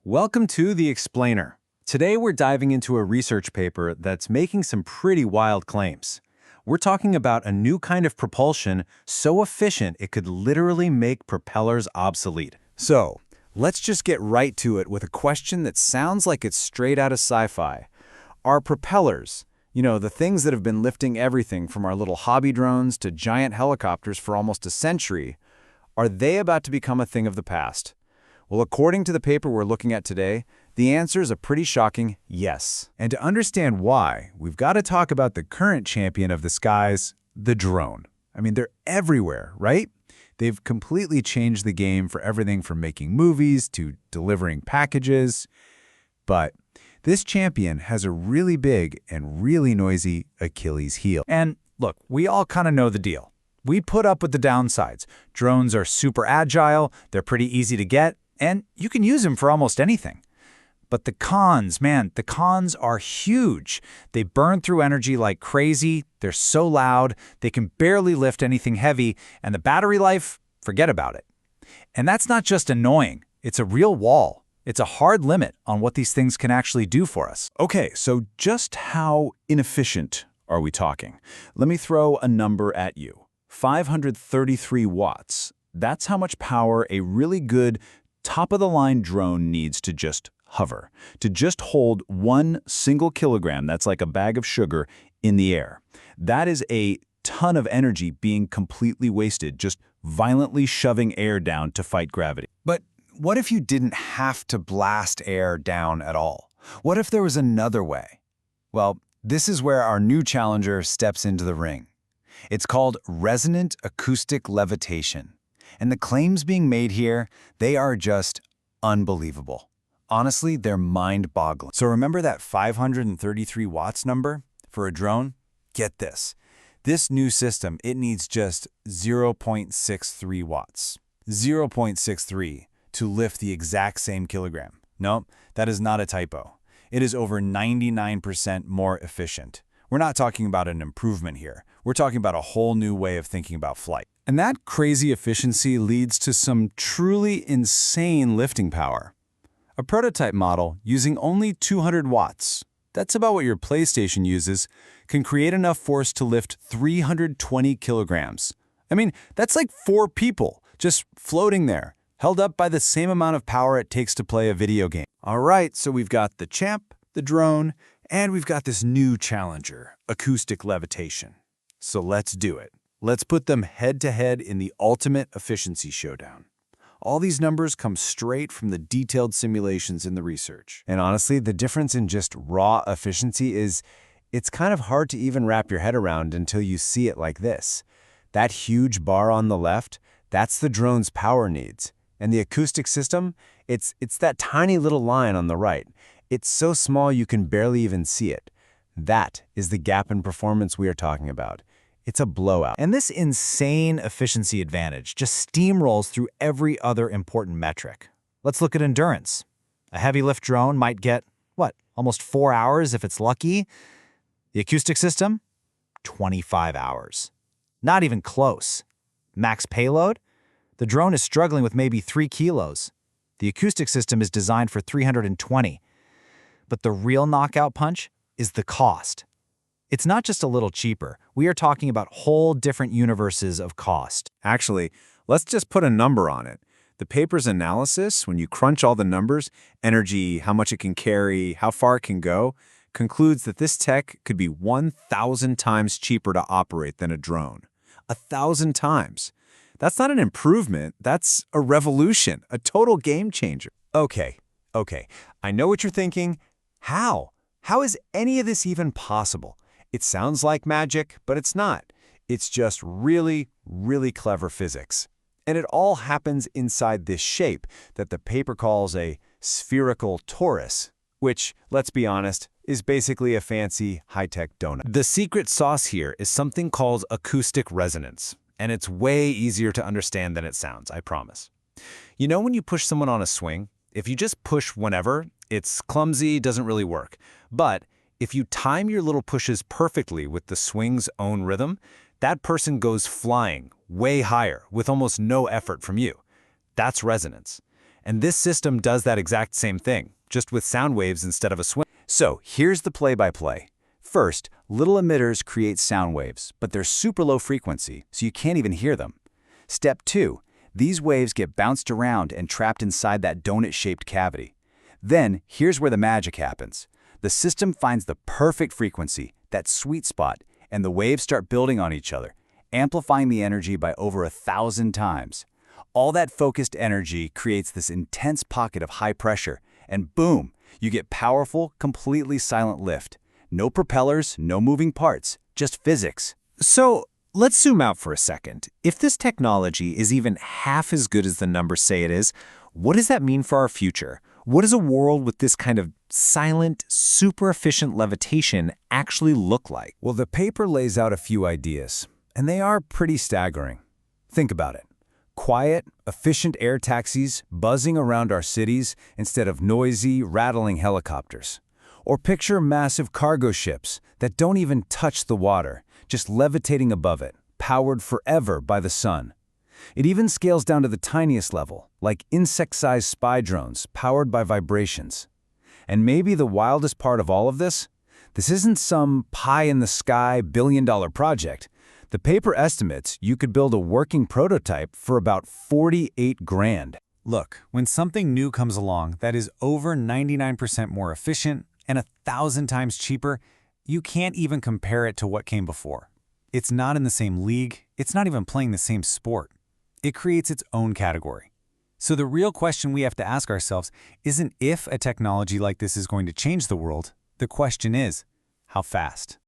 Welcome to The Explainer. Today we're diving into a research paper that's making some pretty wild claims. We're talking about a new kind of propulsion so efficient it could literally make propellers obsolete. So, let's just get right to it with a question that sounds like it's straight out of sci-fi. Are propellers, the things that have been lifting everything from our little hobby drones to giant helicopters for almost a century, are they about to become a thing of the past? Well, according to the paper we're looking at today, the answer is a pretty shocking yes. And to understand why, we've got to talk about the current champion of the skies, the drone. I mean, they're everywhere, right? They've completely changed the game for everything from making movies to delivering packages. But this champion has a really big and really noisy Achilles heel. And look, we all kind of know the deal. We put up with the downsides. Drones are super agile, they're pretty easy to get, and you can use them for almost anything. But the cons, man, the cons are huge. They burn through energy like crazy, they're so loud, they can barely lift anything heavy, and the battery life, forget about it. And that's not just annoying, it's a real wall. It's a hard limit on what these things can actually do for us. Okay, so just how inefficient are we talking? Let me throw a number at you. 533 watts. That's how much power a really good top-of-the-line drone needs to just hover, to just hold 1 single kilogram, that's like a bag of sugar, in the air. That is a ton of energy being completely wasted, just violently shoving air down to fight gravity. But what if you didn't have to blast air down at all? What if there was another way? Well, this is where our new challenger steps into the ring. It's called Resonant Acoustic Levitation. And the claims being made here, they are just unbelievable. Honestly, they're mind-boggling. So remember that 533 watts number for a drone? Get this. This new system, it needs just 0.63 watts. 0.63 to lift the exact same kilogram. No, that is not a typo. It is over 99% more efficient. We're not talking about an improvement here. We're talking about a whole new way of thinking about flight. And that crazy efficiency leads to some truly insane lifting power. A prototype model using only 200 watts, that's about what your PlayStation uses, can create enough force to lift 320 kilograms. I mean, that's like 4 people just floating there, held up by the same amount of power it takes to play a video game. All right, so we've got the champ, the drone, and we've got this new challenger, acoustic levitation. So let's do it. Let's put them head-to-head in the ultimate efficiency showdown. All these numbers come straight from the detailed simulations in the research. And honestly, the difference in just raw efficiency is it's kind of hard to even wrap your head around until you see it like this. That huge bar on the left, that's the drone's power needs. And the acoustic system, it's that tiny little line on the right. It's so small you can barely even see it. That is the gap in performance we are talking about. It's a blowout. And this insane efficiency advantage just steamrolls through every other important metric. Let's look at endurance. A heavy lift drone might get, almost 4 hours if it's lucky. The acoustic system, 25 hours. Not even close. Max payload? The drone is struggling with maybe 3 kilos. The acoustic system is designed for 320. But the real knockout punch is the cost. It's not just a little cheaper. We are talking about whole different universes of cost. Actually, let's just put a number on it. The paper's analysis, when you crunch all the numbers, energy, how much it can carry, how far it can go, concludes that this tech could be 1,000 times cheaper to operate than a drone. 1,000 times. That's not an improvement, that's a revolution, a total game changer. Okay. I know what you're thinking. How? How is any of this even possible? It sounds like magic, but it's not. It's just really, really clever physics. And it all happens inside this shape that the paper calls a spherical torus, which, let's be honest, is basically a fancy high-tech donut. The secret sauce here is something called acoustic resonance, and it's way easier to understand than it sounds, I promise. You know when you push someone on a swing? If you just push whenever, it's clumsy, doesn't really work. But if you time your little pushes perfectly with the swing's own rhythm, that person goes flying way higher with almost no effort from you. That's resonance. And this system does that exact same thing, just with sound waves instead of a swing. So here's the play-by-play. First, little emitters create sound waves, but they're super low frequency, so you can't even hear them. Step 2, these waves get bounced around and trapped inside that donut-shaped cavity. Then, here's where the magic happens. The system finds the perfect frequency, that sweet spot, and the waves start building on each other, amplifying the energy by over 1,000 times. All that focused energy creates this intense pocket of high pressure, and boom, you get powerful, completely silent lift. No propellers, no moving parts, just physics. So, let's zoom out for a second. If this technology is even half as good as the numbers say it is, what does that mean for our future? What does a world with this kind of silent, super efficient levitation actually look like? Well, the paper lays out a few ideas, and they are pretty staggering. Think about it. Quiet, efficient air taxis buzzing around our cities instead of noisy, rattling helicopters. Or picture massive cargo ships that don't even touch the water, just levitating above it, powered forever by the sun. It even scales down to the tiniest level, like insect-sized spy drones powered by vibrations. And maybe the wildest part of all of this? This isn't some pie-in-the-sky billion-dollar project. The paper estimates you could build a working prototype for about 48 grand. Look, when something new comes along that is over 99% more efficient and 1,000 times cheaper, you can't even compare it to what came before. It's not in the same league, it's not even playing the same sport. It creates its own category. So the real question we have to ask ourselves isn't if a technology like this is going to change the world. The question is, how fast?